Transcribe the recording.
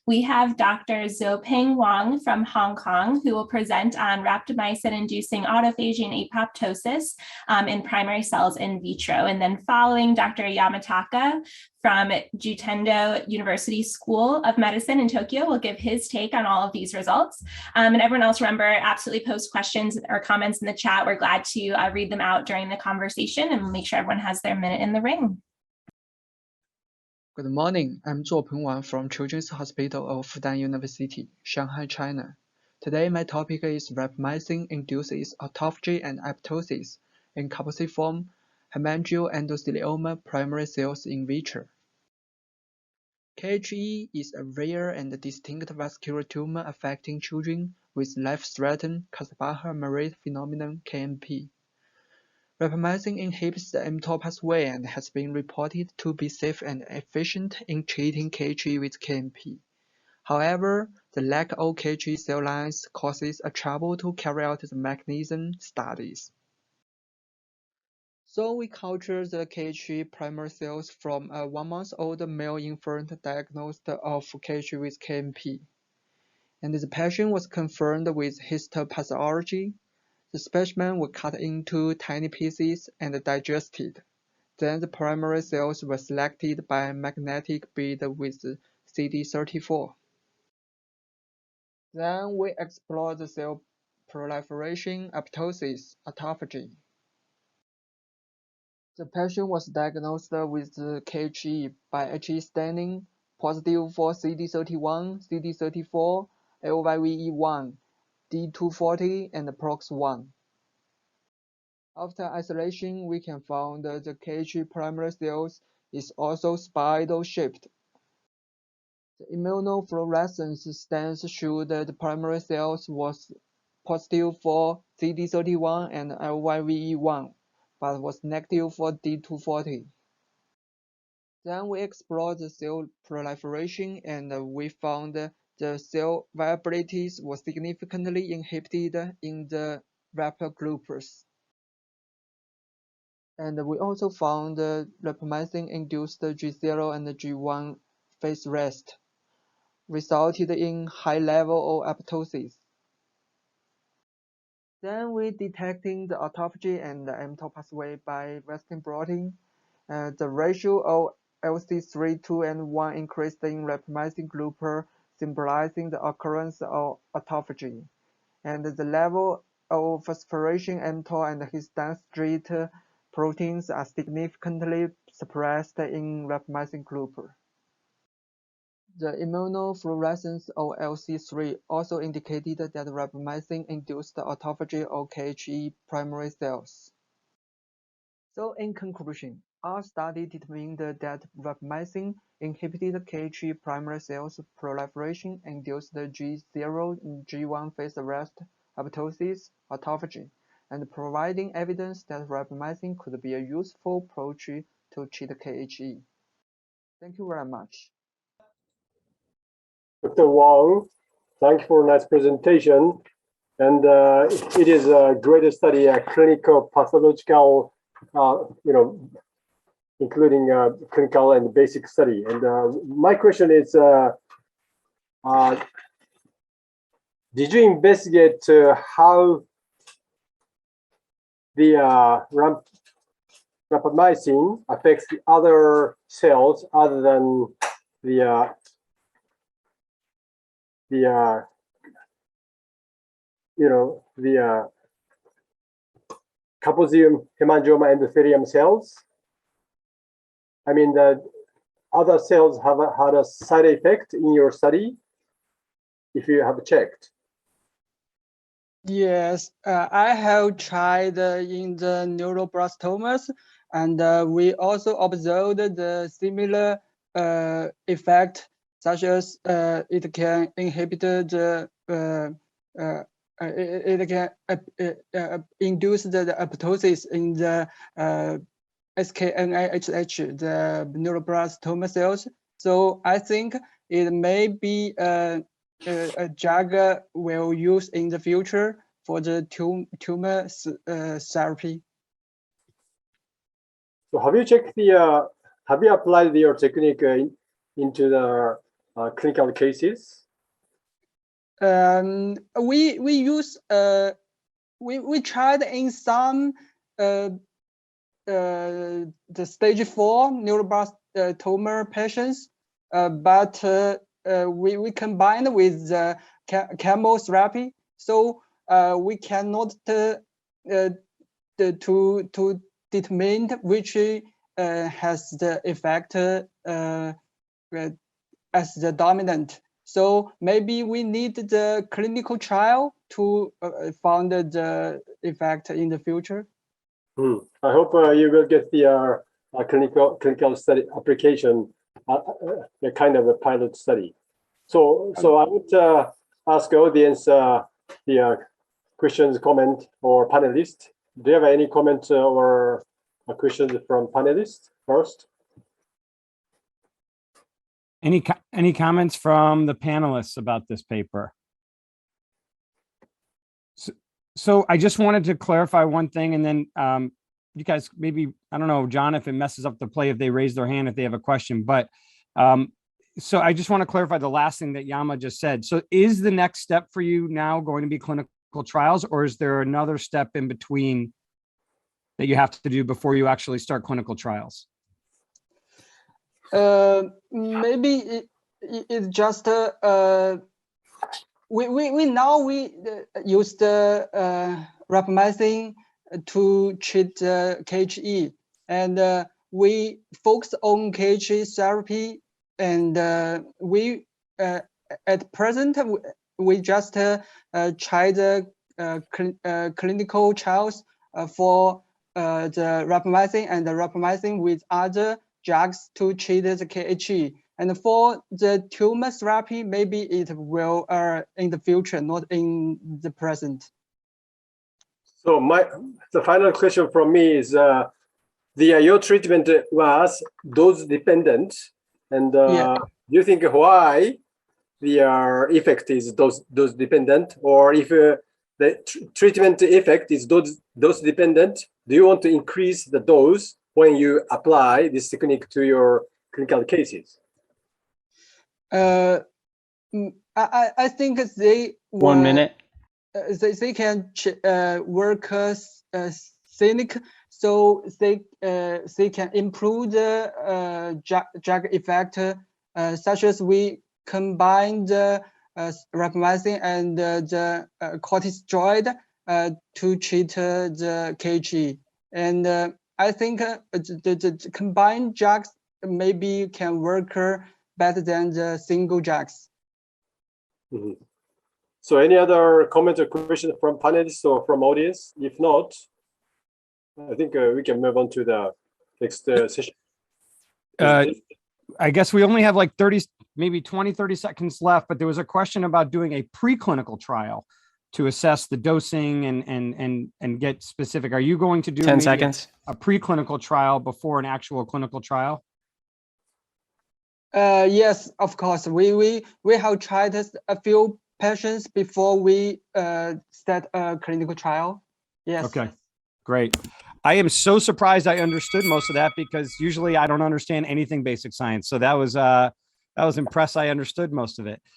We have Dr. Zuopeng Wang from Hong Kong, who will present on rapamycin inducing autophagy and apoptosis in primary cells in vitro. And then following Dr. Yamataka from Jutendo University School of Medicine in Tokyo will give his take on all of these results. And everyone else, remember, absolutely post questions or comments in the chat. We're glad to read them out during the conversation and make sure everyone has their minute in the ring. Good morning, I'm Zuopeng Wang from Children's Hospital of Fudan University, Shanghai, China. Today my topic is rapamycin induces autophagy and apoptosis in Kaposiform Hemangioendothelioma primary cells in vitro. KHE is a rare and distinct vascular tumor affecting children with life-threatening Kaplan-Meier phenomenon (KMP). Rapamycin inhibits the mTOR pathway and has been reported to be safe and efficient in treating KHE with KMP. However, the lack of KHE cell lines causes a trouble to carry out the mechanism studies. So we cultured the KHE primary cells from a 1-month-old male infant diagnosed of KHE with KMP, and the patient was confirmed with histopathology. The specimen were cut into tiny pieces and digested. Then the primary cells were selected by magnetic bead with CD34. Then we explored the cell proliferation, apoptosis, autophagy. The patient was diagnosed with KHE by HE staining, positive for CD31, CD34, LYVE1, D240, and PROX1. After isolation, we can find that the KHE primary cells is also spiral-shaped. The immunofluorescence stains show that the primary cells was positive for CD31 and LYVE1, but was negative for D240. Then we explored the cell proliferation and we found the cell viabilities was significantly inhibited in the rapagruppers. And we also found rapamycin-induced G0 and G1 phase rest, resulted in high level of apoptosis. Then we detected the autophagy and the mTOR pathway by Western blotting. The ratio of LC3, 2, and 1 increased in rapamycin grouper, symbolizing the occurrence of autophagy. And the level of phosphorylation mTOR and histone street proteins are significantly suppressed in rapamycin grouper. The immunofluorescence of LC3 also indicated that rapamycin induced autophagy of KHE primary cells. So in conclusion, our study determined that rapamycin inhibited KHE primary cells proliferation, induced G0 and G1 phase arrest, apoptosis, autophagy, and providing evidence that rapamycin could be a useful approach to treat KHE. Thank you very much. Dr. Wang, thank you for a nice presentation. And it is a great study, a clinical pathological, including clinical and basic study. And my question is, did you investigate how the rapamycin affects the other cells other than the Kaposiform Hemangioendothelioma cells? I mean, the other cells have had a side effect in your study, if you have checked. Yes, I have tried in the neuroblastomas, and we also observed the similar effect, such as it can inhibit the it can induce the apoptosis in the SKNIHH, the neuroblastoma cells. So I think it may be a drug we'll use in the future for the tumor therapy. So have you checked the, have you applied your technique into the clinical cases? We use we tried in some the stage 4 neuroblastoma patients, but we combined with chemotherapy, so we cannot to determine which has the effect as the dominant. So maybe we need the clinical trial to find the effect in the future. I hope you will get the clinical study application, a kind of a pilot study. So I would ask audience the questions, comment, or panelists. Do you have any comments or questions from panelists first? Any comments from the panelists about this paper? So I just wanted to clarify one thing, and then you guys maybe, I don't know, John, if it messes up the play, if they raise their hand, if they have a question, but so I just want to clarify the last thing that Yama just said. So is the next step for you now going to be clinical trials, or is there another step in between that you have to do before you actually start clinical trials? Maybe it's just we now use the rapamycin to treat KHE, and we focus on KHE therapy, and we at present we just try the clinical trials for the rapamycin and the rapamycin with other drugs to treat the KHE. And for the tumor therapy, maybe it will in the future, not in the present. So the final question from me is your treatment was dose dependent, and do you think why the effect is dose dependent, or if the treatment effect is dose dependent, do you want to increase the dose when you apply this technique to your clinical cases? I think they 1 minute. They can work cynic, so they can improve the drug effect, such as we combine the rapamycin and the corticosteroid to treat the KG. And I think the combined drugs maybe can work better than the single drugs. Mm-hmm. So any other comment or question from panelists or from audience? If not, I think we can move on to the next session. I guess we only have like 30, maybe 20, 30 seconds left, but there was a question about doing a preclinical trial to assess the dosing and get specific. Are you going to do 10 seconds a preclinical trial before an actual clinical trial? Yes, of course. We have tried a few patients before we start a clinical trial. Yes. Okay, great. I am so surprised I understood most of that, because usually I don't understand anything basic science. So that was impressed. I understood most of it.